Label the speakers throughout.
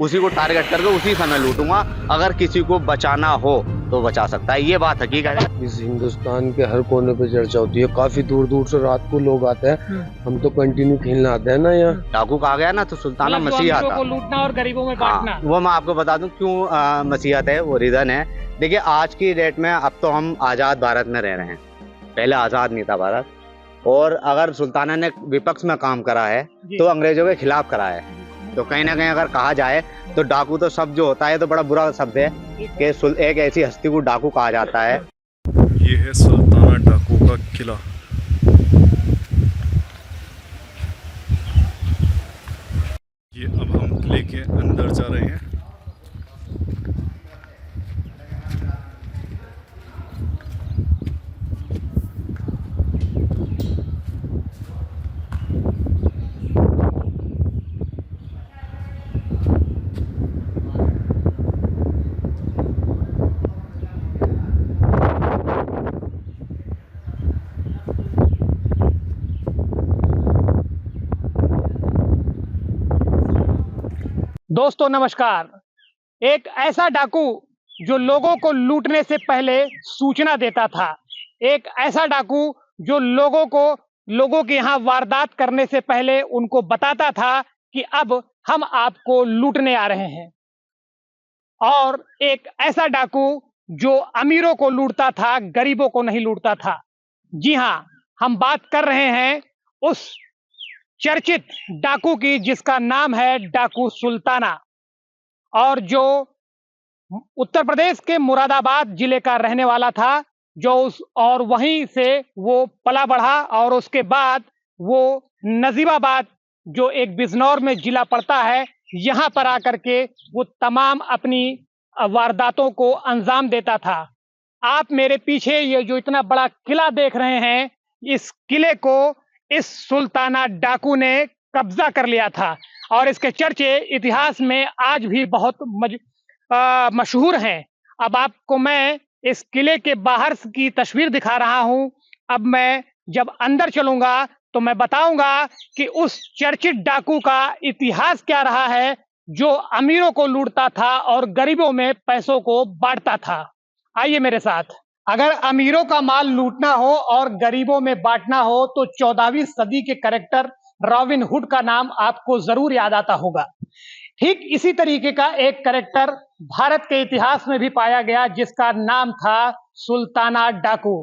Speaker 1: उसी को टारगेट करके उसी समय लूटूंगा। अगर किसी को बचाना हो तो बचा सकता है, ये बात हकीकत है।
Speaker 2: इस हिंदुस्तान के हर कोने पे चर्चा होती है, काफी दूर दूर से रात को लोग आते हैं। हम तो कंटिन्यू खेलने आते हैं ना यहाँ।
Speaker 1: डाकू कहा गया ना तो सुल्ताना मसीहा था।
Speaker 3: को लूटना और गरीबों में बांटना।
Speaker 1: वो मैं आपको बता दूं क्यों मसीहत है, वो रीजन है। देखिए आज की डेट में अब तो हम आजाद भारत में रह रहे हैं, पहले आजाद नहीं था भारत। और अगर सुल्ताना ने विपक्ष में काम करा है तो अंग्रेजों के खिलाफ करा है। तो कहीं ना कहीं अगर कहा जाए तो डाकू तो शब्द जो होता है तो बड़ा बुरा शब्द है कि एक ऐसी हस्ती को डाकू कहा जाता है।
Speaker 4: ये है सुल्ताना डाकू का किला। ये अब हम किले के अंदर जा रहे हैं।
Speaker 3: दोस्तों नमस्कार। एक ऐसा डाकू जो लोगों को लूटने से पहले सूचना देता था, एक ऐसा डाकू जो लोगों के यहाँ वारदात करने से पहले उनको बताता था कि अब हम आपको लूटने आ रहे हैं, और एक ऐसा डाकू जो अमीरों को लूटता था, गरीबों को नहीं लूटता था। जी हाँ, हम बात कर रहे हैं उस चर्चित डाकू की जिसका नाम है डाकू सुल्ताना, और जो उत्तर प्रदेश के मुरादाबाद जिले का रहने वाला था, और वहीं से वो पला बढ़ा और उसके बाद वो नजीबाबाद, जो एक बिजनौर में जिला पड़ता है, यहाँ पर आकर के वो तमाम अपनी वारदातों को अंजाम देता था। आप मेरे पीछे ये जो इतना बड़ा किला देख रहे हैं, इस किले को इस सुल्ताना डाकू ने कब्जा कर लिया था, और इसके चर्चे इतिहास में आज भी बहुत मशहूर हैं। अब आपको मैं इस किले के बाहर की तस्वीर दिखा रहा हूं। अब मैं जब अंदर चलूंगा तो मैं बताऊंगा कि उस चर्चित डाकू का इतिहास क्या रहा है, जो अमीरों को लूटता था और गरीबों में पैसों को बांटता था। आइए मेरे साथ। अगर अमीरों का माल लूटना हो और गरीबों में बांटना हो तो 14वीं सदी के कैरेक्टर रॉबिन हुड का नाम आपको जरूर याद आता होगा। ठीक इसी तरीके का एक कैरेक्टर भारत के इतिहास में भी पाया गया, जिसका नाम था सुल्ताना डाकू।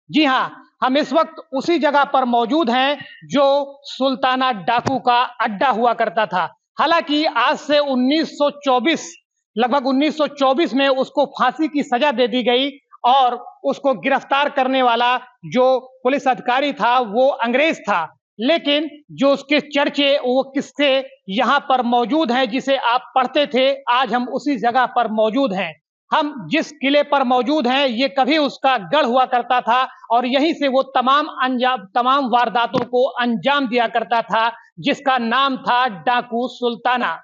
Speaker 3: जी हाँ, हम इस वक्त उसी जगह पर मौजूद हैं जो सुल्ताना डाकू का अड्डा हुआ करता था। हालांकि आज से 1924 लगभग 1924 में उसको फांसी की सजा दे दी गई, और उसको गिरफ्तार करने वाला जो पुलिस अधिकारी था वो अंग्रेज था। लेकिन जो उसके चर्चे, वो किस्से यहाँ पर मौजूद हैं जिसे आप पढ़ते थे, आज हम उसी जगह पर मौजूद हैं। हम जिस किले पर मौजूद हैं ये कभी उसका गढ़ हुआ करता था, और यहीं से वो तमाम वारदातों को अंजाम दिया करता था, जिसका नाम था डाकू सुल्ताना।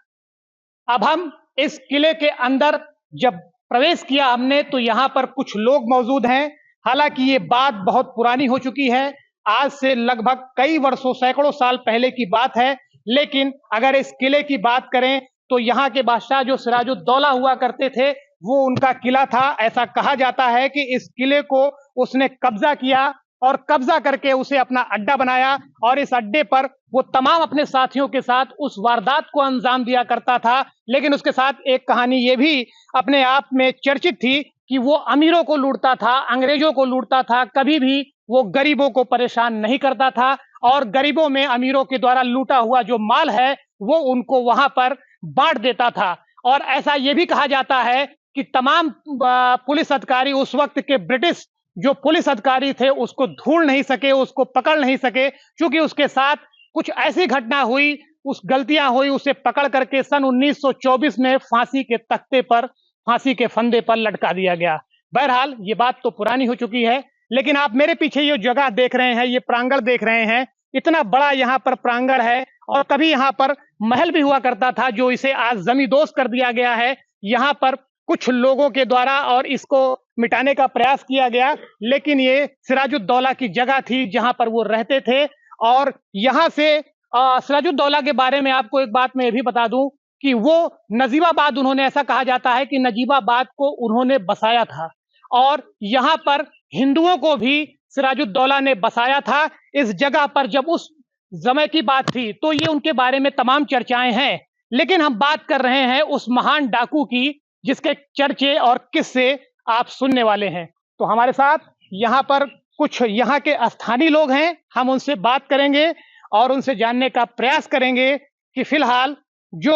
Speaker 3: अब हम इस किले के अंदर जब प्रवेश किया हमने, तो यहाँ पर कुछ लोग मौजूद हैं। हालांकि ये बात बहुत पुरानी हो चुकी है, आज से लगभग कई वर्षों, सैकड़ों साल पहले की बात है। लेकिन अगर इस किले की बात करें तो यहाँ के बादशाह जो सिराजुद्दौला हुआ करते थे, वो उनका किला था। ऐसा कहा जाता है कि इस किले को उसने कब्जा किया, और कब्जा करके उसे अपना अड्डा बनाया, और इस अड्डे पर वो तमाम अपने साथियों के साथ उस वारदात को अंजाम दिया करता था। लेकिन उसके साथ एक कहानी ये भी अपने आप में चर्चित थी कि वो अमीरों को लूटता था, अंग्रेजों को लूटता था, कभी भी वो गरीबों को परेशान नहीं करता था, और गरीबों में अमीरों के द्वारा लूटा हुआ जो माल है वो उनको वहां पर बांट देता था। और ऐसा ये भी कहा जाता है कि तमाम पुलिस अधिकारी, उस वक्त के ब्रिटिश जो पुलिस अधिकारी थे, उसको ढूंढ नहीं सके, उसको पकड़ नहीं सके, क्योंकि उसके साथ कुछ ऐसी घटना हुई, उस गलतियां हुई, उसे पकड़ करके सन 1924 में फांसी के तख्ते पर, फांसी के फंदे पर लटका दिया गया। बहरहाल ये बात तो पुरानी हो चुकी है। लेकिन आप मेरे पीछे ये जगह देख रहे हैं, ये प्रांगण देख रहे हैं, इतना बड़ा यहाँ पर प्रांगण है, और कभी यहाँ पर महल भी हुआ करता था, जो इसे आज जमींदोज कर दिया गया है। यहाँ पर कुछ लोगों के द्वारा और इसको मिटाने का प्रयास किया गया, लेकिन ये सिराजुद्दौला की जगह थी जहां पर वो रहते थे। और यहाँ से सिराजुद्दौला के बारे में आपको एक बात मैं ये भी बता दूं कि वो नजीबाबाद, उन्होंने ऐसा कहा जाता है कि नजीबाबाद को उन्होंने बसाया था और यहाँ पर हिंदुओं को भी सिराजुद्दौला ने बसाया था। इस जगह पर जब उस समय की बात थी तो ये उनके बारे में तमाम चर्चाएं हैं, लेकिन हम बात कर रहे हैं उस महान डाकू की जिसके चर्चे और किस्से आप सुनने वाले हैं। तो हमारे साथ यहाँ पर कुछ यहाँ के स्थानीय लोग हैं, हम उनसे बात करेंगे और उनसे जानने का प्रयास करेंगे कि फिलहाल जो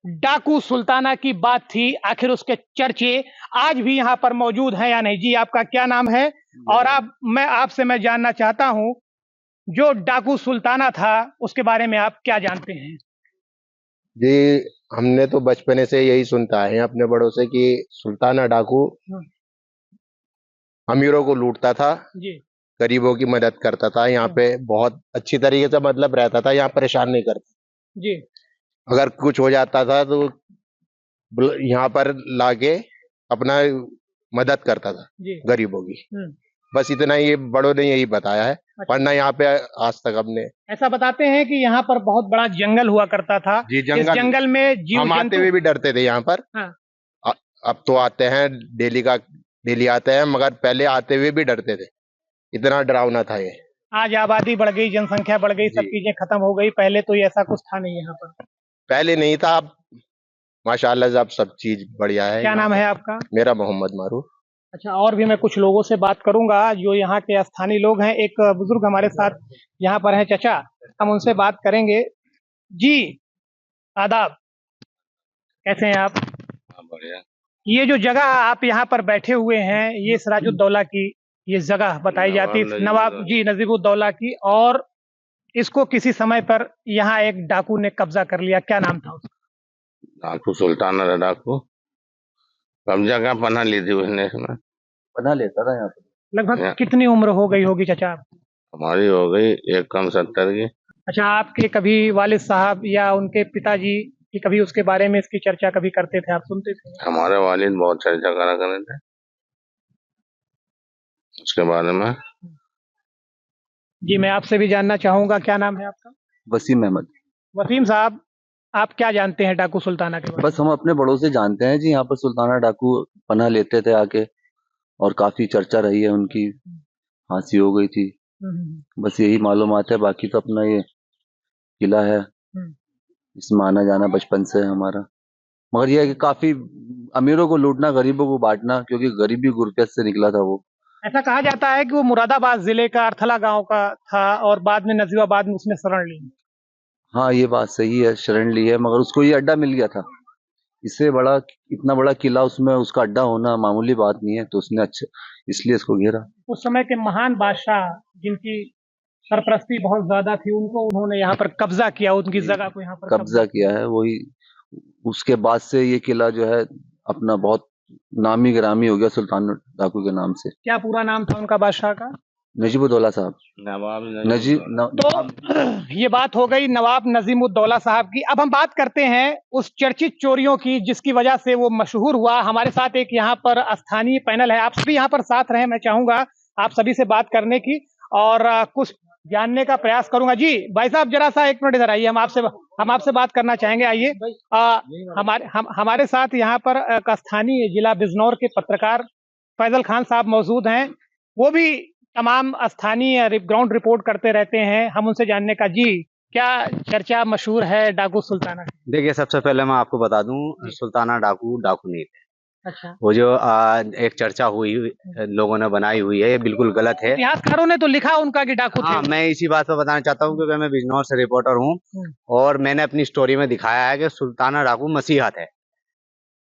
Speaker 3: डाकू सुल्ताना की बात थी, आखिर उसके चर्चे आज भी यहाँ पर मौजूद हैं या नहीं। जी, आपका क्या नाम है? और मैं आपसे जानना चाहता हूँ, जो डाकू सुल्ताना था उसके बारे में आप क्या जानते हैं?
Speaker 2: जी, हमने तो बचपने से यही सुनता है अपने बड़ों से कि सुल्ताना डाकू अमीरों को लूटता था,
Speaker 3: जी
Speaker 2: गरीबों की मदद करता था, यहाँ पे बहुत अच्छी तरीके से मतलब रहता था, यहाँ परेशान नहीं करता।
Speaker 3: जी
Speaker 2: अगर कुछ हो जाता था तो यहाँ पर लाके अपना मदद करता था
Speaker 3: जी
Speaker 2: गरीबों की। बस इतना ही बड़ों ने यही बताया है, वरना यहाँ पे आज तक हमने
Speaker 3: ऐसा बताते हैं कि यहाँ पर बहुत बड़ा जंगल हुआ करता था।
Speaker 2: जी
Speaker 3: इस जंगल में जीव
Speaker 2: हम आते हुए भी डरते थे यहाँ पर।
Speaker 3: हाँ।
Speaker 2: अब तो आते हैं डेली आते हैं, मगर पहले आते हुए भी डरते थे, इतना डरावना था ये।
Speaker 3: आज आबादी बढ़ गई, जनसंख्या बढ़ गई, सब चीजें खत्म हो गई, पहले तो ये ऐसा कुछ था नहीं यहाँ पर।
Speaker 2: पहले नहीं था, अब माशाल्लाह अब सब चीज बढ़िया है।
Speaker 3: क्या नाम है आपका?
Speaker 2: मेरा मोहम्मद मारूफ।
Speaker 3: अच्छा, और भी मैं कुछ लोगों से बात करूंगा जो यहाँ के स्थानीय लोग हैं। एक बुजुर्ग हमारे साथ यहाँ पर हैं, चाचा, हम उनसे बात करेंगे। जी आदाब, कैसे हैं आप?
Speaker 5: बढ़िया।
Speaker 3: ये जो जगह आप यहाँ पर बैठे हुए हैं, ये सिराजुद्दौला की ये जगह बताई जाती है, नवाब जी नजीबुद्दौला की, और इसको किसी समय पर यहाँ एक डाकू ने कब्जा कर लिया। क्या नाम था उसका?
Speaker 5: डाकू सुल्तान है। डाकू कब्जा का पन्ना ली थी उसने, इसमें
Speaker 6: पन्ना लेता था यहाँ पे।
Speaker 3: लगभग कितनी उम्र हो गई होगी चाचा?
Speaker 5: हमारी हो गई एक कम 70 की।
Speaker 3: अच्छा, आपके कभी वालिद साहब या उनके पिताजी की कभी उसके बारे में इसकी चर्चा कभी करते थे, आप सुनते थे?
Speaker 5: हमारे वालिद बहुत चर्चा करा करते थे उसके बारे में।
Speaker 3: जी, मैं आपसे भी जानना चाहूंगा, क्या नाम है आपका?
Speaker 6: वसीम अहमद।
Speaker 3: वसीम साहब, आप क्या जानते हैं डाकू सुल्ताना के बारे में?
Speaker 6: बस हम अपने बड़ों से जानते हैं जी, यहाँ पर सुल्ताना डाकू पनाह लेते थे आके, और काफी चर्चा रही है उनकी, फांसी हो गई थी, बस यही मालूमात है। बाकी तो अपना ये किला है, इसमें आना जाना बचपन से है हमारा। मगर यह है कि काफी अमीरों को लूटना, गरीबों को बांटना, क्योंकि गरीबी गुरबत से निकला था वो।
Speaker 3: ऐसा कहा जाता है कि वो मुरादाबाद जिले का अर्थला गांव का था और बाद में नजीबाबाद में उसने शरण ली।
Speaker 6: हाँ, ये बात सही है, शरण ली है, मगर उसको ये अड्डा मिल गया था। इससे बड़ा, इतना बड़ा किला, उसमें उसका अड्डा होना मामूली बात नहीं है, तो उसने अच्छा इसलिए इसको घेरा।
Speaker 3: उस समय के महान बादशाह जिनकी सरपरस्ती बहुत ज्यादा थी, उनको उन्होंने यहाँ पर कब्जा किया, उनकी जगह को यहाँ पर
Speaker 6: कब्जा किया है, वही उसके बाद से ये किला जो है अपना बहुत नामी गिरामी हो गया सुल्तान डाकू के नाम से।
Speaker 3: क्या पूरा नाम था उनका बादशाह का?
Speaker 6: नजीबुद्दौला साहब।
Speaker 3: तो ये बात हो गई नवाब नजीमुद्दौला साहब की। अब हम बात करते हैं उस चर्चित चोरियों की जिसकी वजह से वो मशहूर हुआ। हमारे साथ एक यहाँ पर स्थानीय पैनल है, आप सभी यहाँ पर साथ रहे, मैं चाहूंगा आप सभी से बात करने की और कुछ जानने का प्रयास करूंगा। जी भाई साहब, जरा सा एक मिनट इधर आइए, हम आपसे बात करना चाहेंगे। आइए, हमारे साथ यहाँ पर एक स्थानीय जिला बिजनौर के पत्रकार फैजल खान साहब मौजूद हैं, वो भी तमाम स्थानीय ग्राउंड रिपोर्ट करते रहते हैं, हम उनसे जानने का। जी, क्या चर्चा मशहूर है डाकू सुल्ताना?
Speaker 1: देखिए, सबसे पहले मैं आपको बता दूं, सुल्ताना डाकू नहीं है।
Speaker 3: अच्छा,
Speaker 1: वो जो एक चर्चा हुई लोगों ने बनाई हुई है, ये बिल्कुल गलत है।
Speaker 3: इतिहासकारों ने तो लिखा उनका कि डाकू थे।
Speaker 1: हाँ, मैं इसी बात पर बताना चाहता हूँ क्योंकि मैं बिजनौर से रिपोर्टर हूँ और मैंने अपनी स्टोरी में दिखाया है कि सुल्ताना डाकू मसीहा थे।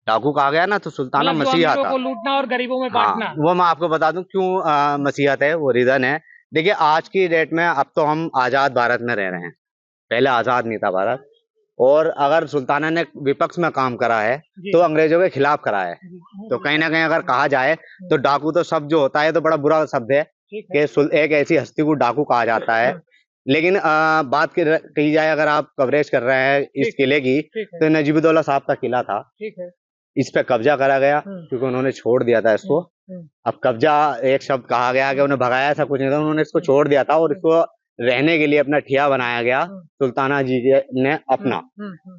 Speaker 1: डाकू कहा गया ना, तो सुल्ताना मसीहा था,
Speaker 3: को लूटना और गरीबों में बांटना।
Speaker 1: वो मैं आपको बता दूं क्यों मसीहा थे, वो रीजन है। देखिए, आज की डेट में अब तो हम आजाद भारत में रह रहे हैं, पहले आजाद नहीं था भारत। और अगर सुल्ताना ने विपक्ष में काम करा है तो अंग्रेजों के खिलाफ करा है, तो कहीं ना कहीं अगर कहा जाए तो डाकू तो शब्द जो होता है तो बड़ा बुरा शब्द है कि एक ऐसी हस्ती को डाकू कहा जाता है। लेकिन बात कही जाए, अगर आप कवरेज कर रहे हैं इस किले की, तो नजीबुद्दौला साहब का किला था, इस पे कब्जा करा गया क्योंकि उन्होंने छोड़ दिया था इसको। अब कब्जा एक शब्द कहा गया कि उन्हें भगाया, ऐसा कुछ नहीं था, उन्होंने इसको छोड़ दिया था और इसको रहने के लिए अपना ठिया बनाया गया सुल्ताना जी ने अपना।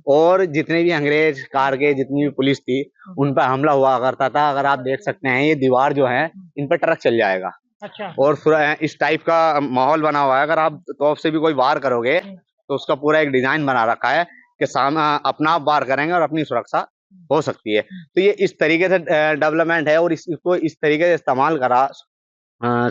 Speaker 1: और जितने भी अंग्रेज कार के जितनी भी पुलिस थी उन पर हमला हुआ करता था। अगर आप देख सकते हैं ये दीवार जो है इन पर ट्रक चल जाएगा।
Speaker 3: अच्छा।
Speaker 1: और इस टाइप का माहौल बना हुआ है। अगर आप तोप से भी कोई वार करोगे तो उसका पूरा एक डिजाइन बना रखा है कि अपना आप वार करेंगे और अपनी सुरक्षा हो सकती है। तो ये इस तरीके से डेवलपमेंट है और इसको इस तरीके से इस्तेमाल करा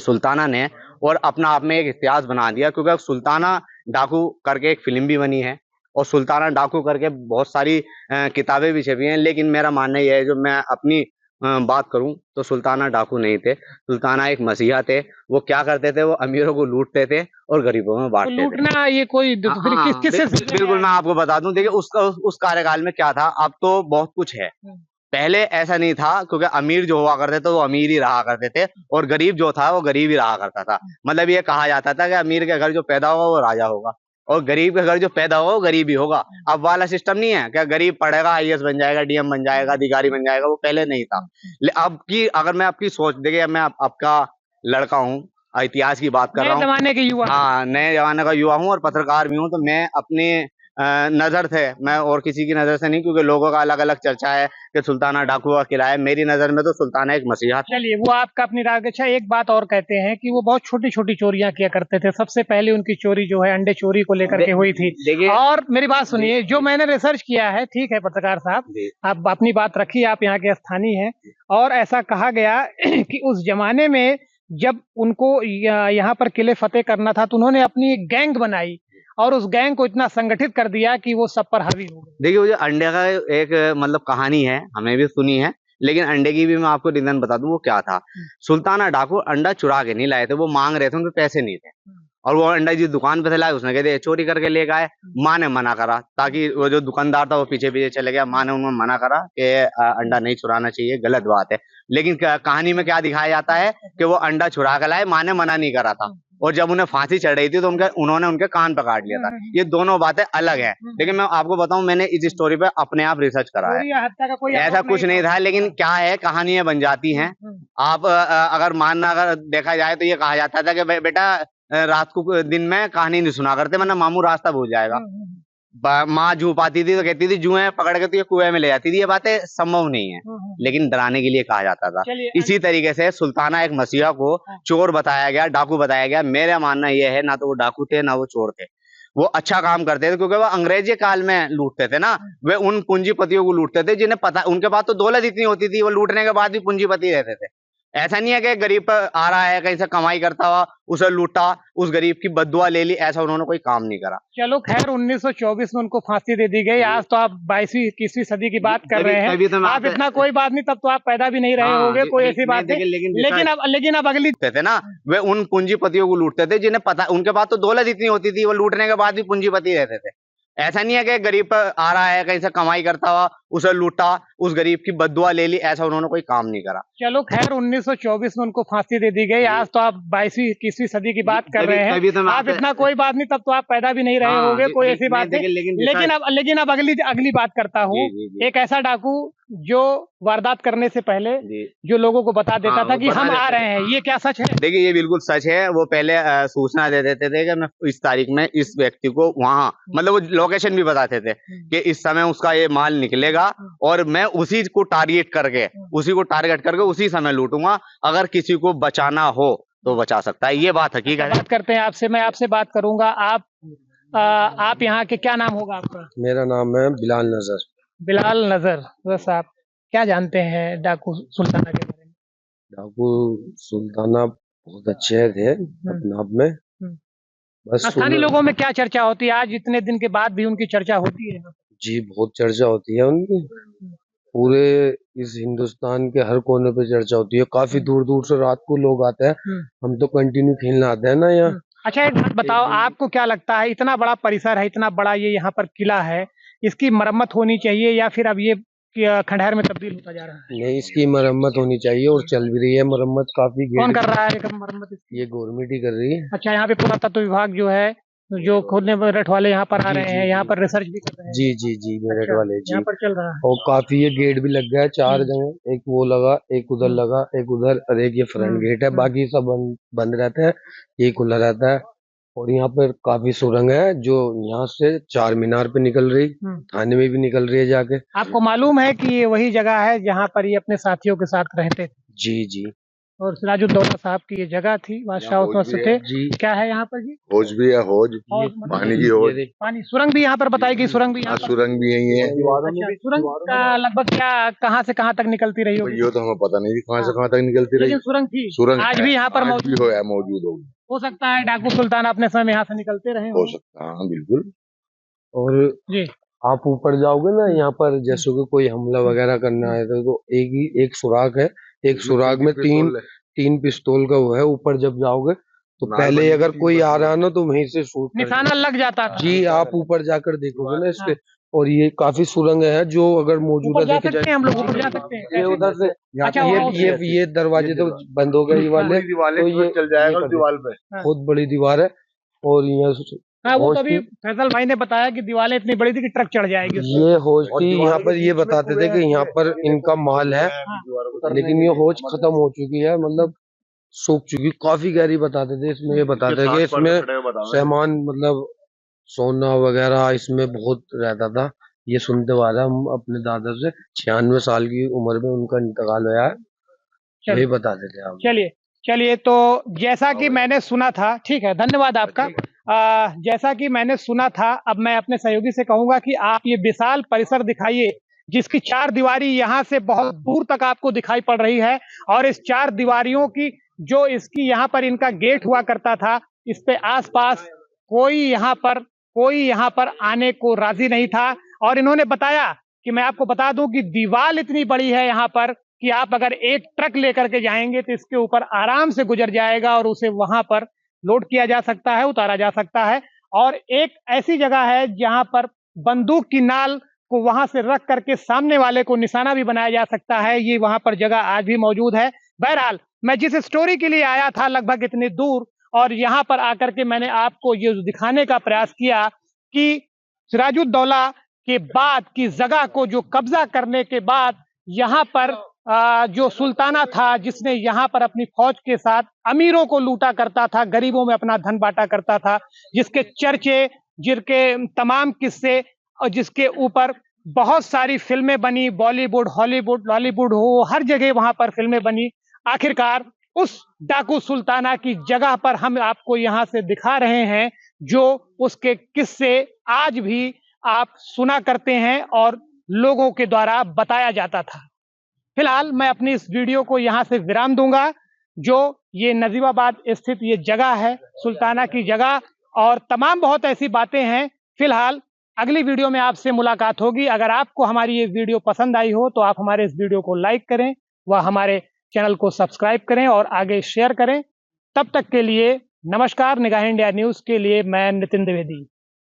Speaker 1: सुल्ताना ने और अपना आप में एक इतिहास बना दिया। क्योंकि सुल्ताना डाकू करके एक फिल्म भी बनी है और सुल्ताना डाकू करके बहुत सारी किताबें भी छपी हैं। लेकिन मेरा मानना यह है, जो मैं अपनी बात करूं तो सुल्ताना डाकू नहीं थे, सुल्ताना एक मसीहा थे। वो क्या करते थे, वो अमीरों को लूटते थे और गरीबों में
Speaker 3: तो
Speaker 1: बांटते थे।
Speaker 3: लूटना ये कोई किससे
Speaker 1: बिल्कुल मैं आपको बता दूं। देखिए उस कार्यकाल में क्या था, अब तो बहुत कुछ है। पहले ऐसा नहीं था, क्योंकि अमीर जो हुआ करते थे वो अमीर ही रहा करते थे और गरीब जो था वो गरीब ही रहा करता था। मतलब ये कहा जाता था कि अमीर के घर जो पैदा होगा वो राजा होगा और गरीब के घर जो पैदा होगा वो गरीब ही होगा। अब वाला सिस्टम नहीं है, क्या गरीब पढ़ेगा आईएएस बन जाएगा, डीएम बन जाएगा, अधिकारी बन जाएगा, वो पहले नहीं था। अब की अगर मैं आपकी सोच, देखिए मैं आपका लड़का हूँ, इतिहास की बात कर रहा हूँ,
Speaker 3: नए जमाने के युवा।
Speaker 1: हाँ नए जमाने का युवा हूँ और पत्रकार भी हूँ। तो मैं अपनी नजर से, मैं और किसी की नजर से नहीं, क्योंकि लोगों का अलग अलग चर्चा है कि सुल्ताना डाकू का किला है। मेरी नजर में तो सुल्ताना एक मसीहा था।
Speaker 3: चलिए वो आपका अपनी राय। अच्छा एक बात और कहते हैं कि वो बहुत छोटी छोटी चोरियां किया करते थे। सबसे पहले उनकी चोरी जो है अंडे चोरी को लेकर के हुई थी।
Speaker 1: देखिए
Speaker 3: और मेरी बात सुनिए, जो मैंने रिसर्च किया है, ठीक है पत्रकार साहब आप अपनी बात रखिए, आप यहाँ के स्थानीय हैं। और ऐसा कहा गया कि उस जमाने में जब उनको यहाँ पर किले फतेह करना था तो उन्होंने अपनी एक गैंग बनाई और उस गैंग को इतना संगठित कर दिया कि वो सब पर हावी हो गए।
Speaker 1: देखिए वो जो अंडे का एक मतलब कहानी है, हमें भी सुनी है, लेकिन अंडे की भी मैं आपको रीजन बता दूं वो क्या था। सुल्ताना डाकू अंडा चुरा के नहीं लाए थे, वो मांग रहे थे, उनके पैसे नहीं थे और वो अंडा जिस दुकान पे से लाए उसने कह दिया चोरी करके ले गए। माँ ने मना करा, ताकि वो जो दुकानदार था वो पीछे पीछे चले गया। माँ ने उन्हें मना करा कि अंडा नहीं चुराना चाहिए, गलत बात है। लेकिन कहानी में क्या दिखाया जाता है कि वो अंडा चुरा कर लाए, माँ ने मना नहीं करा था। और जब उन्हें फांसी चढ़ रही थी तो उन्होंने उनके कान पे काट लिया था। ये दोनों बातें अलग हैं। लेकिन मैं आपको बताऊं, मैंने इस स्टोरी पे अपने आप रिसर्च करा है,
Speaker 3: हत्या का कोई
Speaker 1: ऐसा कुछ नहीं था। लेकिन क्या है, कहानियां बन जाती हैं। आप अगर देखा जाए तो ये कहा जाता था कि बेटा रात को दिन में कहानी नहीं सुना करते वरना मामू रास्ता भूल जाएगा। माँ जू पाती थी तो कहती थी जुएं पकड़ के तो ये कुएं में ले जाती थी। ये बातें संभव नहीं है, लेकिन डराने के लिए कहा जाता था। इसी तरीके से सुल्ताना एक मसीहा को चोर बताया गया, डाकू बताया गया। मेरा मानना यह है, ना तो वो डाकू थे ना वो चोर थे, वो अच्छा काम करते थे। क्योंकि वो अंग्रेजी काल में लूटते थे ना, वे उन पूंजीपतियों को लूटते थे जिन्हें पता, उनके पास तो दौलत इतनी होती थी, वो लूटने के बाद भी पूंजीपति रहते थे। ऐसा नहीं है कि गरीब पर आ रहा है कहीं से कमाई करता हुआ, उसे लूटा, उस गरीब की बद्दुआ ले ली, ऐसा उन्होंने कोई काम नहीं करा।
Speaker 3: चलो खैर 1924 में उनको फांसी दे दी गई। आज तो आप 22वीं 21वीं सदी की बात कर रहे हैं।
Speaker 1: तो
Speaker 3: आप इतना कोई बात नहीं, तब तो आप पैदा भी नहीं रहे होंगे, कोई ऐसी बात नहीं। लेकिन अब अगली
Speaker 1: थे ना, वे उन पूंजीपतियों को लूटते थे जिन्हें पता, उनके पास तो दौलत इतनी होती थी, वो लूटने के बाद भी पूंजीपति रहते थे। ऐसा नहीं है कि गरीब पर आ रहा है कहीं से कमाई करता हुआ, उसे लूटा, उस गरीब की बद्दुआ ले ली, ऐसा उन्होंने कोई काम नहीं करा।
Speaker 3: चलो खैर 1924 में उनको फांसी दे दी गई। आज तो आप 22वीं 21वीं सदी की बात कर रहे हैं।
Speaker 1: तो
Speaker 3: आप इतना कोई बात नहीं, तब तो आप पैदा भी नहीं रहे होंगे, कोई ऐसी बात नहीं। लेकिन अब अगली बात करता हूँ। एक ऐसा डाकू जो वारदात करने से पहले जो लोगों को बता देता था कि हम आ रहे हैं, ये क्या सच है?
Speaker 1: देखिए ये बिल्कुल सच है। वो पहले सूचना दे देते थे कि मैं इस तारीख में इस व्यक्ति को वहां, मतलब वो लोकेशन भी बताते थे कि इस समय उसका ये माल निकलेगा और मैं उसी को टारगेट करके उसी समय लूटूंगा। अगर किसी को बचाना हो तो बचा सकता है। ये बात हकीकत है।
Speaker 3: बात करते हैं आपसे, मैं आपसे बात करूंगा। आप यहाँ के, क्या नाम होगा आपका?
Speaker 7: मेरा नाम है बिलाल नजर।
Speaker 3: बिलाल नजर। बस आप क्या जानते हैं डाकू सुल्ताना के बारे में?
Speaker 7: डाकू सुल्ताना बहुत अच्छे थे अपने आप में। बस
Speaker 3: स्थानीय लोगों में क्या चर्चा होती है आज इतने दिन के बाद भी उनकी चर्चा होती है?
Speaker 7: जी बहुत चर्चा होती है उनकी, पूरे इस हिंदुस्तान के हर कोने पे चर्चा होती है। काफी दूर दूर से रात को लोग आते हैं, हम तो कंटिन्यू खेलने आते हैं ना यहाँ।
Speaker 3: अच्छा एक बात बताओ, आपको क्या लगता है, इतना बड़ा परिसर है, इतना बड़ा ये यहाँ पर किला है, इसकी मरम्मत होनी चाहिए या फिर अब ये खंडहर में तब्दील होता जा रहा है?
Speaker 7: नहीं, इसकी मरम्मत होनी चाहिए और चल भी रही है मरम्मत। काफी
Speaker 3: कौन कर रहा है मरम्मत इसकी?
Speaker 7: ये गवर्नमेंट ही कर रही है।
Speaker 3: अच्छा, यहाँ पे पुरातत्व विभाग जो है, जो खोदने मेरठ वाले यहाँ पर आ रहे हैं, यहाँ पर रिसर्च भी कर रहे हैं।
Speaker 7: जी मेरठ वाले जी
Speaker 3: यहाँ पर चल रहा है।
Speaker 7: और काफी ये गेट भी लग गया है 4 जगह, एक वो लगा, एक उधर लगा, एक उधर और एक ये फ्रंट गेट है। बाकी सब बंद रहते हैं, ये खुला रहता है। और यहाँ पर काफी सुरंग है जो यहाँ से चार मीनार पे निकल रही, थाने में भी निकल रही है जाके।
Speaker 3: आपको मालूम है कि ये वही जगह है जहाँ पर ये अपने साथियों के साथ रहते थे?
Speaker 7: जी जी।
Speaker 3: और सिराजुद्दौला साहब की ये जगह थी, बादशाह उस वक्त थे
Speaker 7: जी।
Speaker 3: क्या है यहाँ पर जी?
Speaker 2: हौज भी है, हौज पानी की हौज।
Speaker 3: पानी सुरंग भी यहाँ पर बताई गई, सुरंग भी यहाँ पर?
Speaker 2: सुरंग भी यही है।
Speaker 3: अच्छा, सुरंग का लगभग क्या कहाँ से कहाँ तक निकलती रही होगी?
Speaker 2: ये तो हमें पता नहीं कहाँ से कहाँ तक निकलती रही।
Speaker 3: लेकिन सुरंग थी,
Speaker 2: सुरंग
Speaker 3: आज भी यहाँ पर
Speaker 2: मौजूद होगी।
Speaker 3: हो सकता है डाकू सुल्तान अपने समय यहाँ से निकलते रहे
Speaker 2: हो सकता है, हाँ बिल्कुल।
Speaker 7: और
Speaker 3: जी।
Speaker 7: आप ऊपर जाओगे ना, यहाँ पर जैसे कि कोई हमला वगैरह करना है तो एक सुराग है, एक सुराग में तीन पिस्तौल का वो है। ऊपर जब जाओगे तो पहले अगर कोई आ रहा ना तो वहीं से शूट
Speaker 3: निशाना लग जाता था।
Speaker 7: जी। आप ऊपर जाकर देखोगे ना इसके, और ये काफी सुरंग है जो अगर मौजूदा देखे जाए,
Speaker 3: हम लोग ऊपर जा सकते हैं।
Speaker 7: ये उधर से
Speaker 3: अच्छा,
Speaker 7: ये दरवाजे तो बंद हो गए ये वाले, तो ये
Speaker 2: चल जाएगा दीवार पे।
Speaker 7: बहुत बड़ी दीवार है। और यहाँ
Speaker 3: हाँ, वो तभी फैसल भाई ने बताया कि दीवारें इतनी बड़ी थी कि ट्रक चढ़ जाएगी।
Speaker 7: ये हौज थी। यहाँ पर ये बताते थे कि यहाँ पर इनका माल है, लेकिन ये हौज खत्म हो चुकी है, मतलब सूख चुकी, काफी गहरी बताते थे। इसमें ये बताते थे कि इसमें सामान मतलब सोना वगैरह इसमें बहुत रहता था। ये सुनते हुआ था हम अपने दादा से, 96 साल की उम्र में उनका इंतकाल हुआ है, यही बताते थे आप।
Speaker 3: चलिए, तो जैसा कि मैंने सुना था, ठीक है, धन्यवाद आपका। जैसा कि मैंने सुना था, अब मैं अपने सहयोगी से कहूंगा कि आप ये विशाल परिसर दिखाइए जिसकी चार दीवारी यहाँ से बहुत दूर तक आपको दिखाई पड़ रही है, और इस चार दीवारियों की जो इसकी यहाँ पर इनका गेट हुआ करता था, इस पे आसपास कोई यहाँ पर आने को राजी नहीं था। और इन्होंने बताया कि मैं आपको बता दूं कि दीवार इतनी बड़ी है यहाँ पर कि आप अगर एक ट्रक लेकर के जाएंगे तो इसके ऊपर आराम से गुजर जाएगा और उसे वहां पर लोड किया जा सकता है, उतारा जा सकता है। और एक ऐसी जगह है जहां पर बंदूक की नाल को वहां से रख करके सामने वाले को निशाना भी बनाया जा सकता है। ये वहां पर जगह आज भी मौजूद है। बहरहाल, मैं जिस स्टोरी के लिए आया था लगभग इतनी दूर, और यहाँ पर आकर के मैंने आपको ये दिखाने का प्रयास किया कि सिराजुद्दौला के बाद की जगह को जो कब्जा करने के बाद यहाँ पर जो सुल्ताना था, जिसने यहाँ पर अपनी फौज के साथ अमीरों को लूटा करता था, गरीबों में अपना धन बांटा करता था, जिसके चर्चे, जिसके तमाम किस्से और जिसके ऊपर बहुत सारी फिल्में बनी, बॉलीवुड, हॉलीवुड, लॉलीवुड हो, हर जगह वहां पर फिल्में बनी। आखिरकार उस डाकू सुल्ताना की जगह पर हम आपको यहाँ से दिखा रहे हैं, जो उसके किस्से आज भी आप सुना करते हैं और लोगों के द्वारा बताया जाता था। फिलहाल मैं अपनी इस वीडियो को यहाँ से विराम दूंगा। जो ये नजीबाबाद स्थित ये जगह है, सुल्ताना की जगह, और तमाम बहुत ऐसी बातें हैं। फिलहाल अगली वीडियो में आपसे मुलाकात होगी। अगर आपको हमारी ये वीडियो पसंद आई हो तो आप हमारे इस वीडियो को लाइक करें व हमारे चैनल को सब्सक्राइब करें और आगे शेयर करें। तब तक के लिए नमस्कार। निगाह इंडिया न्यूज़ के लिए मैं नितिन द्विवेदी।